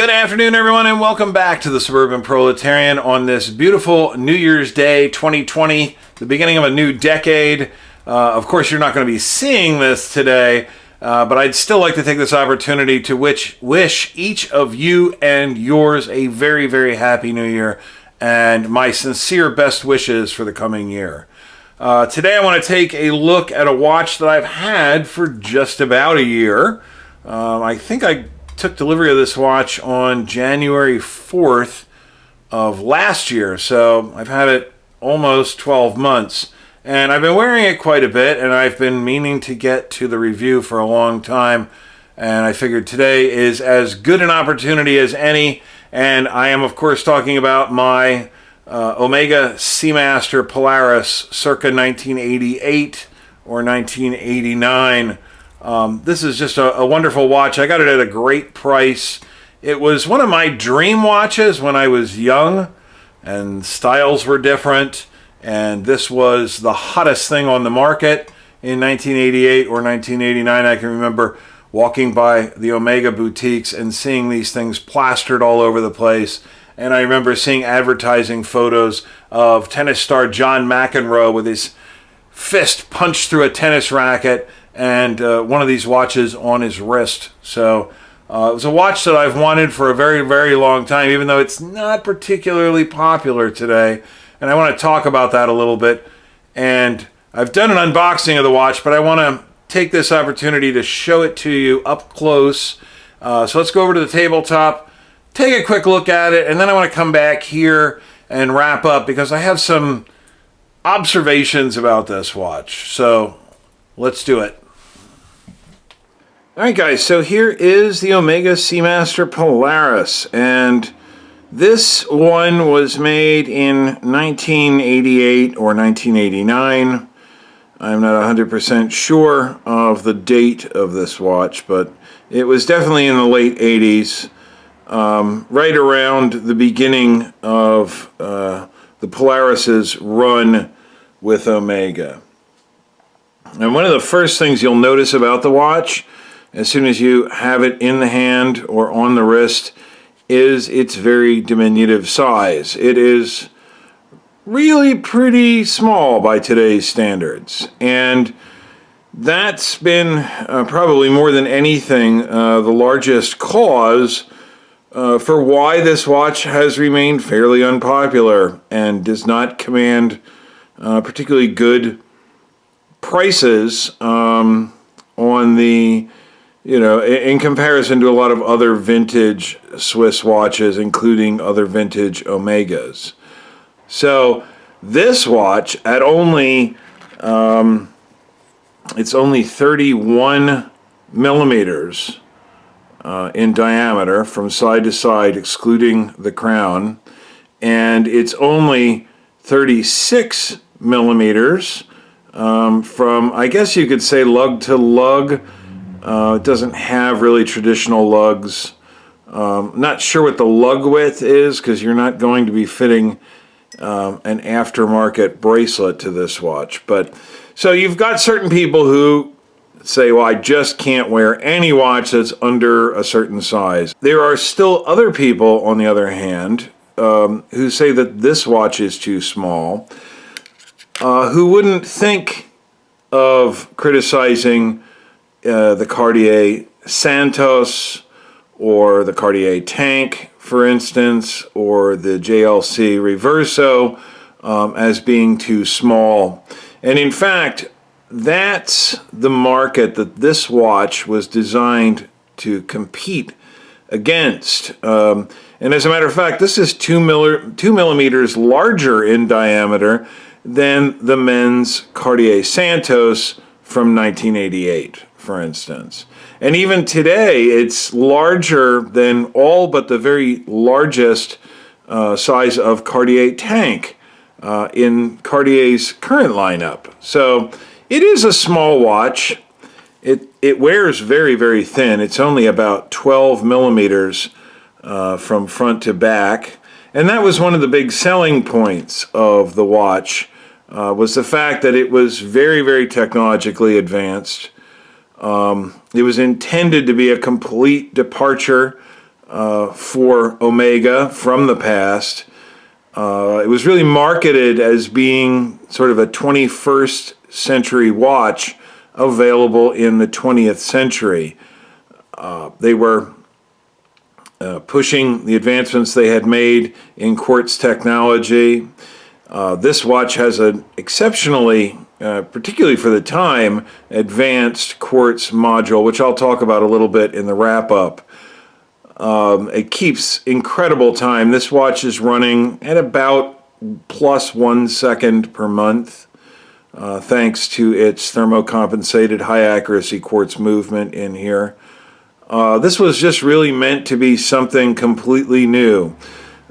Good afternoon, everyone, and welcome back to the Suburban Proletarian on this beautiful New Year's Day 2020, the beginning of a new decade. Of course, you're not going to be seeing this today, but I'd still like to take this opportunity to wish each of you and yours a very, very happy New Year and my sincere best wishes for the coming year. Today, I want to take a look at a watch that I've had for just about a year. I think I took delivery of this watch on January 4th of last year, so I've had it almost 12 months, and I've been wearing it quite a bit, and I've been meaning to get to the review for a long time, and I figured today is as good an opportunity as any, and I am, of course, talking about my Omega Seamaster Polaris circa 1988 or 1989. This is just a wonderful watch. I got it at a great price. It was one of my dream watches when I was young, and styles were different, and this was the hottest thing on the market in 1988 or 1989. I can remember walking by the Omega boutiques and seeing these things plastered all over the place, and I remember seeing advertising photos of tennis star John McEnroe with his fist punched through a tennis racket and one of these watches on his wrist. So it was a watch that I've wanted for a very, very long time, even though it's not particularly popular today. And I want to talk about that a little bit. And I've done an unboxing of the watch, but I want to take this opportunity to show it to you up close. So let's go over to the tabletop, take a quick look at it, and then I want to come back here and wrap up because I have some observations about this watch. So let's do it. Alright guys, so here is the Omega Seamaster Polaris, and this one was made in 1988 or 1989. I'm not 100% sure of the date of this watch, but it was definitely in the late 80s, right around the beginning of the Polaris's run with Omega. And one of the first things you'll notice about the watch, as soon as you have it in the hand or on the wrist, is its very diminutive size. It is really pretty small by today's standards, and that's been probably more than anything the largest cause for why this watch has remained fairly unpopular and does not command particularly good prices on the, in comparison to a lot of other vintage Swiss watches, including other vintage Omegas. So this watch at only, it's only 31 millimeters in diameter from side to side, excluding the crown, and it's only 36 millimeters from, I guess you could say, lug to lug. It doesn't have really traditional lugs. Not sure what the lug width is, because you're not going to be fitting an aftermarket bracelet to this watch. But so you've got certain people who say, well, I just can't wear any watch that's under a certain size. There are still other people, on the other hand, who say that this watch is too small, who wouldn't think of criticizing the Cartier Santos or the Cartier Tank, for instance, or the JLC Reverso as being too small. And in fact, that's the market that this watch was designed to compete against. And as a matter of fact, this is 2 millimeters larger in diameter than the men's Cartier Santos from 1988, for instance. And even today, it's larger than all but the very largest size of Cartier Tank in Cartier's current lineup. So it is a small watch. It wears very, very thin. It's only about 12 millimeters from front to back. And that was one of the big selling points of the watch, was the fact that it was very, very technologically advanced. It was intended to be a complete departure for Omega from the past. It was really marketed as being sort of a 21st century watch available in the 20th century. They were pushing the advancements they had made in quartz technology. This watch has an exceptionally, particularly for the time, advanced quartz module, which I'll talk about a little bit in the wrap-up. It keeps incredible time. This watch is running at about plus 1 second per month, thanks to its thermocompensated high-accuracy quartz movement in here. This was just really meant to be something completely new.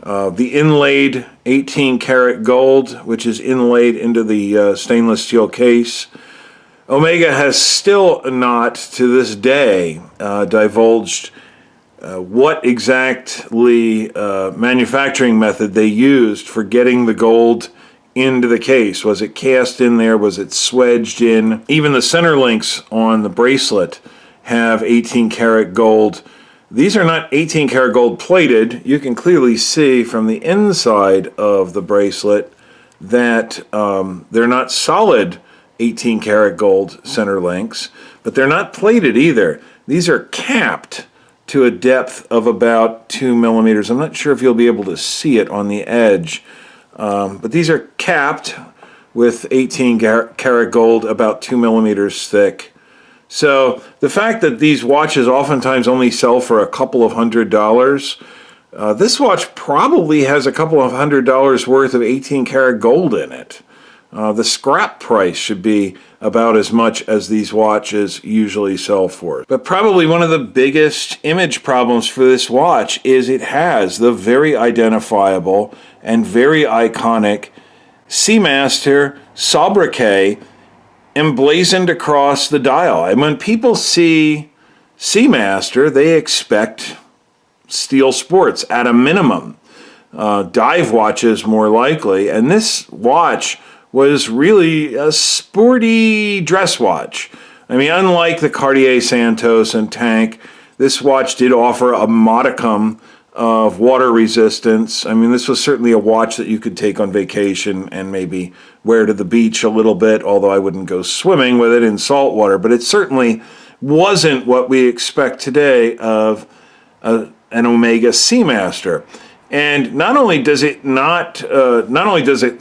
The inlaid 18-karat gold, which is inlaid into the stainless steel case. Omega has still not, to this day, divulged what exactly manufacturing method they used for getting the gold into the case. Was it cast in there? Was it swedged in? Even the center links on the bracelet have 18-karat gold. These are not 18-karat gold plated. You can clearly see from the inside of the bracelet that they're not solid 18-karat gold center links, but they're not plated either. These are capped to a depth of about 2 millimeters. I'm not sure if you'll be able to see it on the edge, but these are capped with 18-karat gold about 2 millimeters thick. So the fact that these watches oftentimes only sell for a couple of $100s, this watch probably has a couple of $100s worth of 18-karat gold in it. The scrap price should be about as much as these watches usually sell for. But probably one of the biggest image problems for this watch is it has the very identifiable and very iconic Seamaster sobriquet emblazoned across the dial. And when people see Seamaster, they expect steel sports at a minimum. Dive watches more likely, and this watch was really a sporty dress watch. I mean, unlike the Cartier Santos and Tank, this watch did offer a modicum of water resistance. I mean, this was certainly a watch that you could take on vacation and maybe wear to the beach a little bit, although I wouldn't go swimming with it in salt water, but it certainly wasn't what we expect today of an Omega Seamaster. And not only does it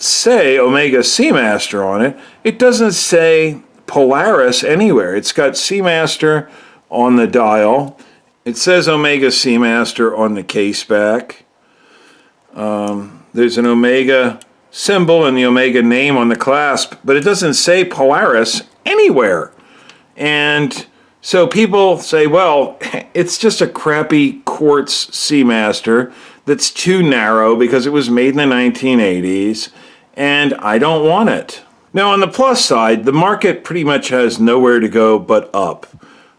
say Omega Seamaster on it, it doesn't say Polaris anywhere. It's got Seamaster on the dial. It says Omega Seamaster on the case back. There's an Omega symbol and the Omega name on the clasp, but it doesn't say Polaris anywhere. And so people say, well, it's just a crappy quartz Seamaster that's too narrow because it was made in the 1980s, and I don't want it. Now, on the plus side, the market pretty much has nowhere to go but up.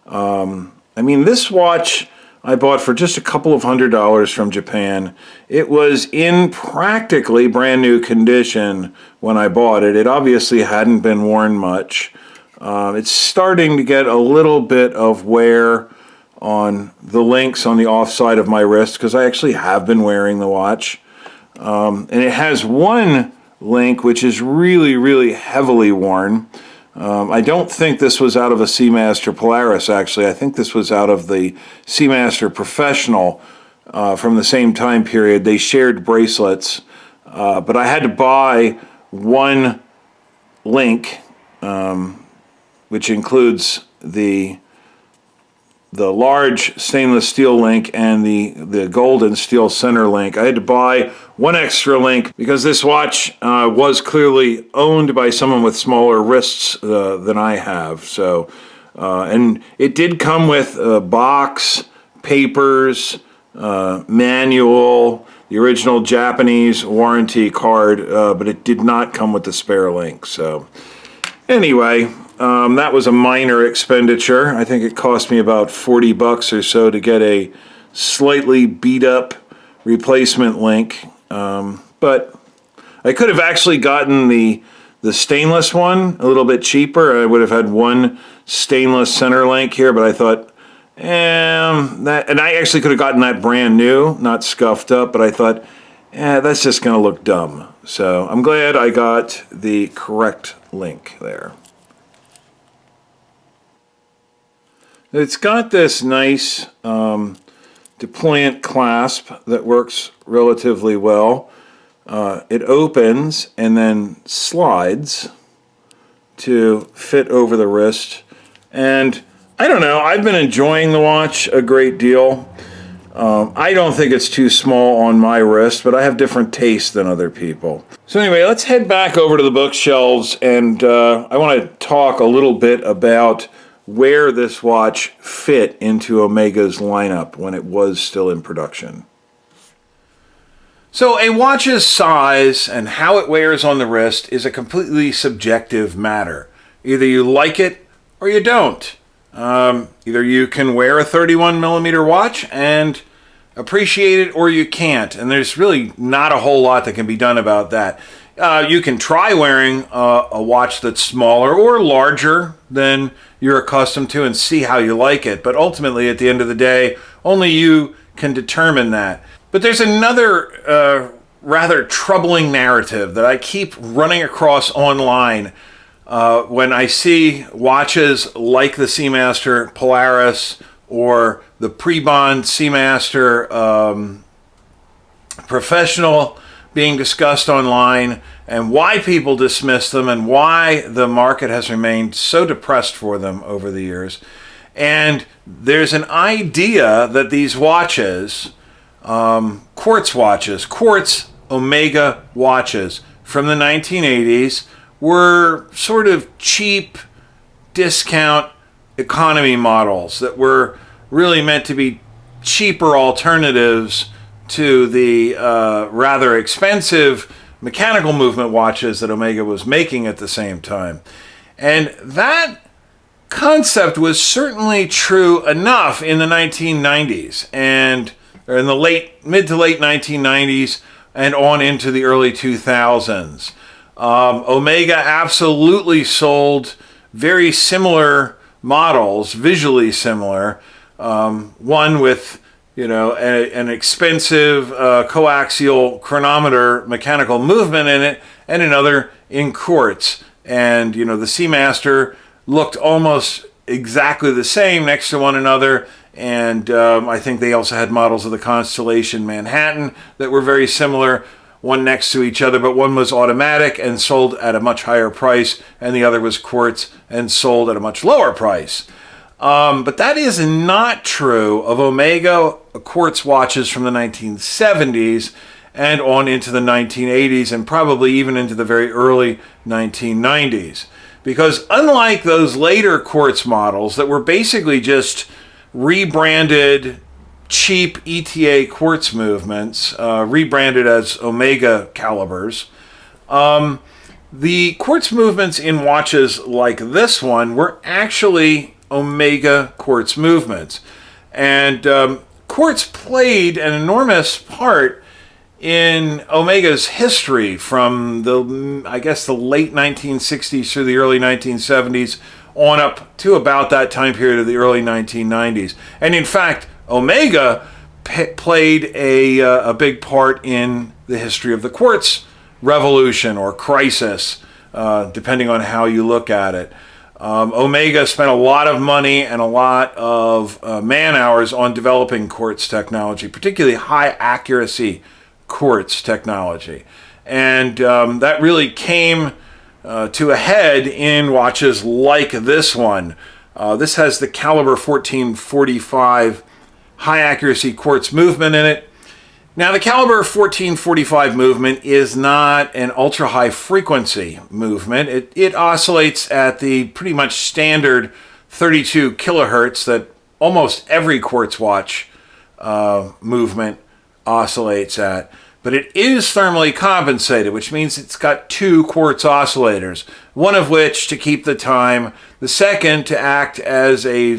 I mean, this watch I bought for just a couple of $100s from Japan. It was in practically brand new condition when I bought it. It obviously hadn't been worn much. It's starting to get a little bit of wear on the links on the offside of my wrist because I actually have been wearing the watch. And it has one link which is really, really heavily worn. I don't think this was out of a Seamaster Polaris, actually. I think this was out of the Seamaster Professional from the same time period. They shared bracelets, but I had to buy one link, which includes the large stainless steel link and the golden steel center link. I had to buy one extra link because this watch was clearly owned by someone with smaller wrists than I have. So, and it did come with a box, papers, manual, the original Japanese warranty card, but it did not come with the spare link. So, anyway. That was a minor expenditure. I think it cost me about $40 or so to get a slightly beat up replacement link. But I could have actually gotten the stainless one a little bit cheaper. I would have had one stainless center link here, but I thought And I actually could have gotten that brand new, not scuffed up, but I thought, that's just going to look dumb. So I'm glad I got the correct link there. It's got this nice deployant clasp that works relatively well. It opens and then slides to fit over the wrist. And I don't know, I've been enjoying the watch a great deal. I don't think it's too small on my wrist, but I have different tastes than other people. So anyway, let's head back over to the bookshelves, and I want to talk a little bit about where this watch fit into Omega's lineup when it was still in production. So a watch's size and how it wears on the wrist is a completely subjective matter. Either you like it or you don't. Either you can wear a 31 millimeter watch and appreciate it, or you can't. And there's really not a whole lot that can be done about that. You can try wearing a watch that's smaller or larger than you're accustomed to and see how you like it. But ultimately, at the end of the day, only you can determine that. But there's another rather troubling narrative that I keep running across online when I see watches like the Seamaster Polaris or the pre-bond Seamaster Professional being discussed online, and why people dismiss them and why the market has remained so depressed for them over the years. And there's an idea that these watches, Quartz watches, Quartz Omega watches from the 1980s, were sort of cheap discount economy models that were really meant to be cheaper alternatives to the rather expensive mechanical movement watches that Omega was making at the same time. And that concept was certainly true enough in the 1990s and in the mid to late 1990s and on into the early 2000s. Omega absolutely sold very similar models, visually similar. One with, an expensive coaxial chronometer mechanical movement in it, and another in quartz. And, the Seamaster looked almost exactly the same next to one another. And I think they also had models of the Constellation Manhattan that were very similar, one next to each other, but one was automatic and sold at a much higher price, and the other was quartz and sold at a much lower price. But that is not true of Omega quartz watches from the 1970s and on into the 1980s and probably even into the very early 1990s. Because unlike those later quartz models that were basically just rebranded cheap ETA quartz movements, rebranded as Omega calibers, the quartz movements in watches like this one were actually Omega quartz movements. And quartz played an enormous part in Omega's history from the late 1960s through the early 1970s on up to about that time period of the early 1990s. And in fact, Omega played a big part in the history of the quartz revolution or crisis, depending on how you look at it. Omega spent a lot of money and a lot of man hours on developing quartz technology, particularly high accuracy quartz technology. And that really came to a head in watches like this one. This has the caliber 1445 high accuracy quartz movement in it. Now, the caliber 1445 movement is not an ultra high frequency movement. It oscillates at the pretty much standard 32 kilohertz that almost every quartz watch movement oscillates at. But it is thermally compensated, which means it's got two quartz oscillators, one of which to keep the time, the second to act as a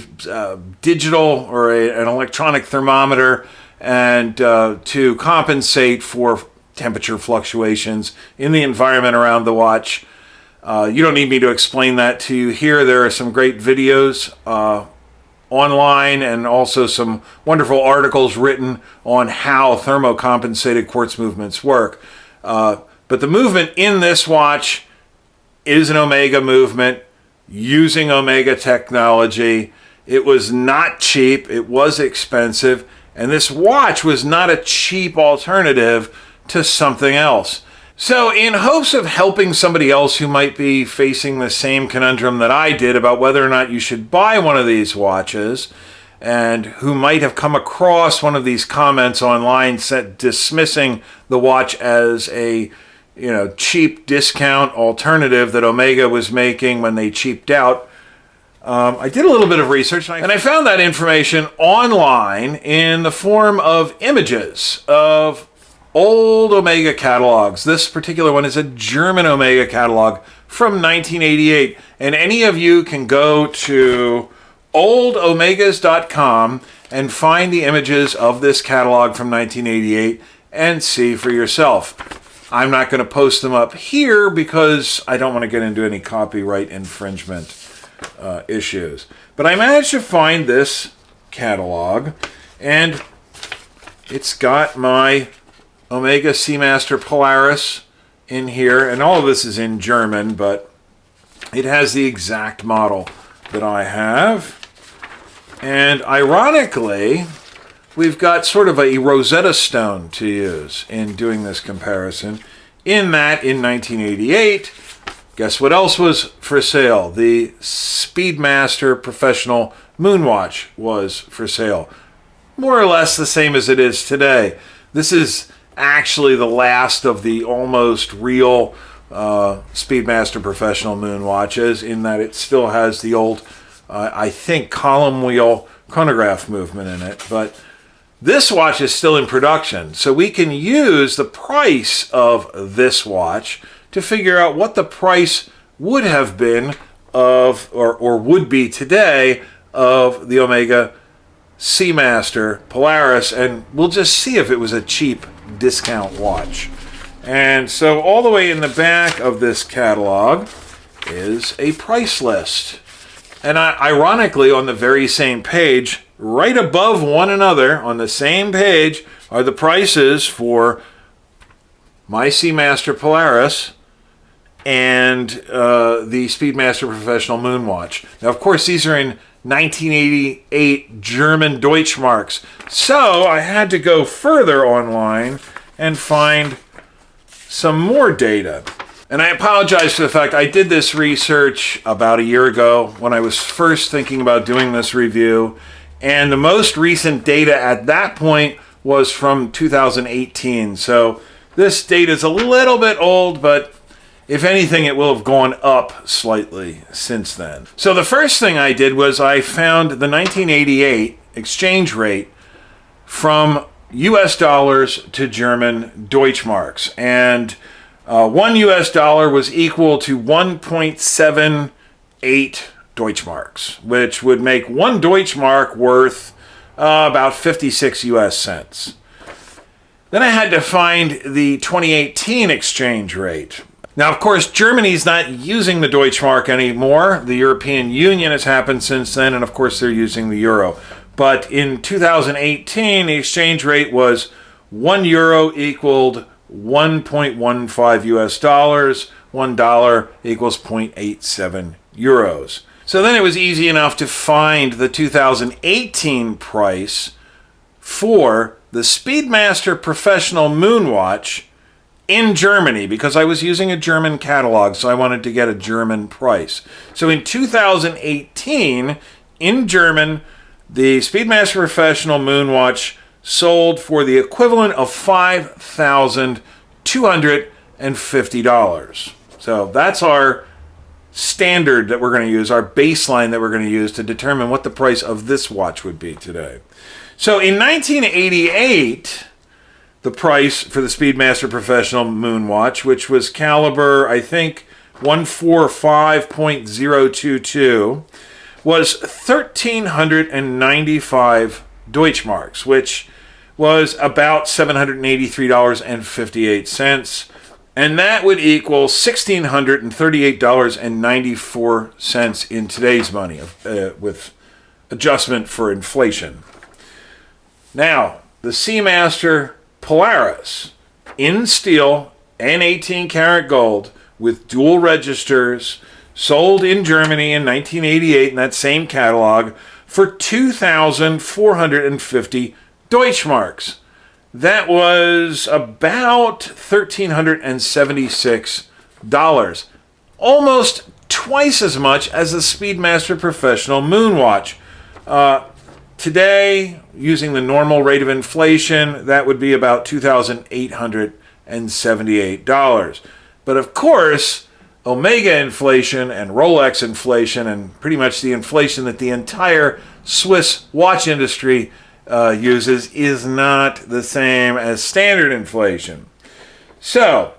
digital or an electronic thermometer and to compensate for temperature fluctuations in the environment around the watch. You don't need me to explain that to you here. There are some great videos online, and also some wonderful articles written on how thermocompensated quartz movements work. But the movement in this watch is an Omega movement using Omega technology. It was not cheap, it was expensive, and this watch was not a cheap alternative to something else. So in hopes of helping somebody else who might be facing the same conundrum that I did about whether or not you should buy one of these watches, and who might have come across one of these comments online dismissing the watch as a cheap discount alternative that Omega was making when they cheaped out, I did a little bit of research, and I found that information online in the form of images of old Omega catalogs. This particular one is a German Omega catalog from 1988, and any of you can go to oldomegas.com and find the images of this catalog from 1988 and see for yourself. I'm not going to post them up here because I don't want to get into any copyright infringement issues. But I managed to find this catalog, and it's got my Omega Seamaster Polaris in here, and all of this is in German, but it has the exact model that I have. And ironically, we've got sort of a Rosetta Stone to use in doing this comparison, in that in 1988, guess what else was for sale? The Speedmaster Professional Moonwatch was for sale. More or less the same as it is today. This is actually the last of the almost real Speedmaster Professional Moon watches, in that it still has the old, I think, column wheel chronograph movement in it. But this watch is still in production, so we can use the price of this watch to figure out what the price would have been of, or would be today, of the Omega Seamaster Polaris, and we'll just see if it was a cheap discount watch. And so all the way in the back of this catalog is a price list. And ironically, on the very same page, right above one another, on the same page, are the prices for my Seamaster Polaris and the Speedmaster Professional Moonwatch. Now, of course, these are in 1988 German Deutschmarks. So I had to go further online and find some more data. And I apologize for the fact I did this research about a year ago when I was first thinking about doing this review. And the most recent data at that point was from 2018. So this data is a little bit old, but if anything, it will have gone up slightly since then. So the first thing I did was I found the 1988 exchange rate from US dollars to German Deutschmarks. And one US dollar was equal to 1.78 Deutschmarks, which would make one Deutschmark worth about 56 US cents. Then I had to find the 2018 exchange rate. Now, of course, Germany's not using the Deutschmark anymore. The European Union has happened since then, and of course, they're using the euro. But in 2018, the exchange rate was €1 equaled 1.15 US dollars, $1 equals 0.87 euros. So then it was easy enough to find the 2018 price for the Speedmaster Professional Moonwatch in Germany, because I was using a German catalog, so I wanted to get a German price. So in 2018, in German, the Speedmaster Professional Moonwatch sold for the equivalent of $5,250. So that's our standard that we're going to use, our baseline that we're going to use to determine what the price of this watch would be today. So in 1988, the price for the Speedmaster Professional Moonwatch, which was caliber, I think, 145.022, was 1,395 Deutschmarks, which was about $783.58. And that would equal $1,638.94 in today's money, with adjustment for inflation. Now, the Seamaster Polaris in steel and 18 karat gold with dual registers, sold in Germany in 1988 in that same catalog for 2,450 Deutschmarks. That was about $1,376. Almost twice as much as the Speedmaster Professional Moonwatch. Today, using the normal rate of inflation, that would be about $2,878. But of course, Omega inflation and Rolex inflation and pretty much the inflation that the entire Swiss watch industry uses is not the same as standard inflation. So,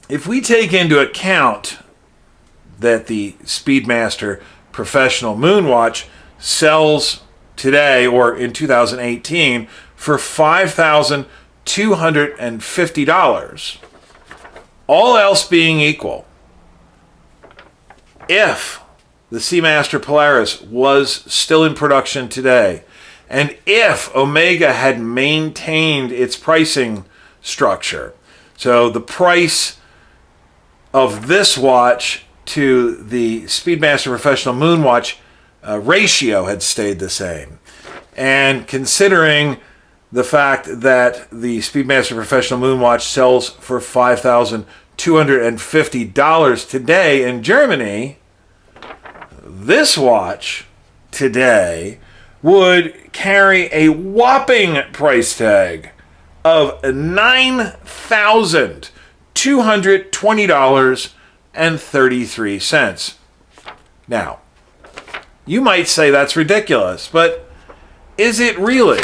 if we take into account that the Speedmaster Professional Moonwatch sells today or in 2018 for $5,250, all else being equal, if the Seamaster Polaris was still in production today, and if Omega had maintained its pricing structure, so the price of this watch to the Speedmaster Professional Moonwatch ratio had stayed the same, and considering the fact that the Speedmaster Professional Moonwatch sells for $5,250 today in Germany, this watch today would carry a whopping price tag of $9,220.33. Now, you might say that's ridiculous, but is it really?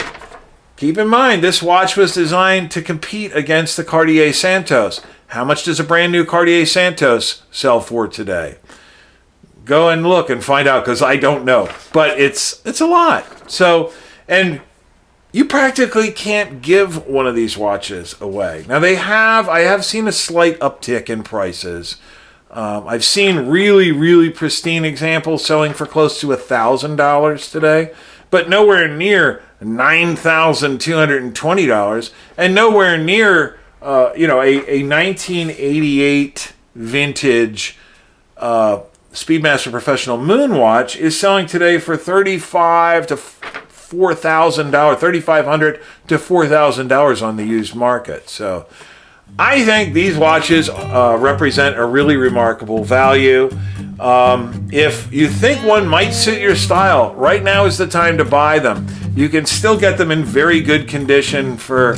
Keep in mind, this watch was designed to compete against the Cartier Santos. How much does a brand new Cartier Santos sell for today? Go and look and find out, because I don't know. But it's a lot. So, and you practically can't give one of these watches away. Now I have seen a slight uptick in prices. I've seen really, really pristine examples selling for close to $1,000 today, but nowhere near $9,220, and nowhere near a 1988 vintage Speedmaster Professional Moonwatch is selling today for $3,500 to $4,000 on the used market. So I think these watches represent a really remarkable value. If you think one might suit your style, right now is the time to buy them. You can still get them in very good condition for,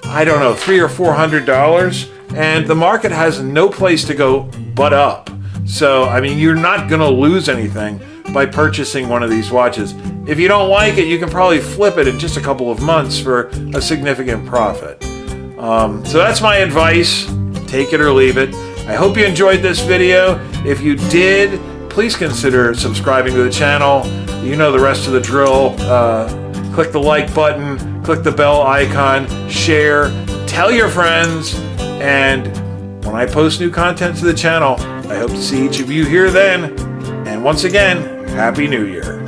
I don't know, $300 or $400, and the market has no place to go but up. So, I mean, you're not going to lose anything by purchasing one of these watches. If you don't like it, you can probably flip it in just a couple of months for a significant profit. So that's my advice. Take it or leave it. I hope you enjoyed this video. If you did, please consider subscribing to the channel. You know the rest of the drill. Click the like button, click the bell icon, share, tell your friends, and when I post new content to the channel, I hope to see each of you here then. And once again, Happy New Year.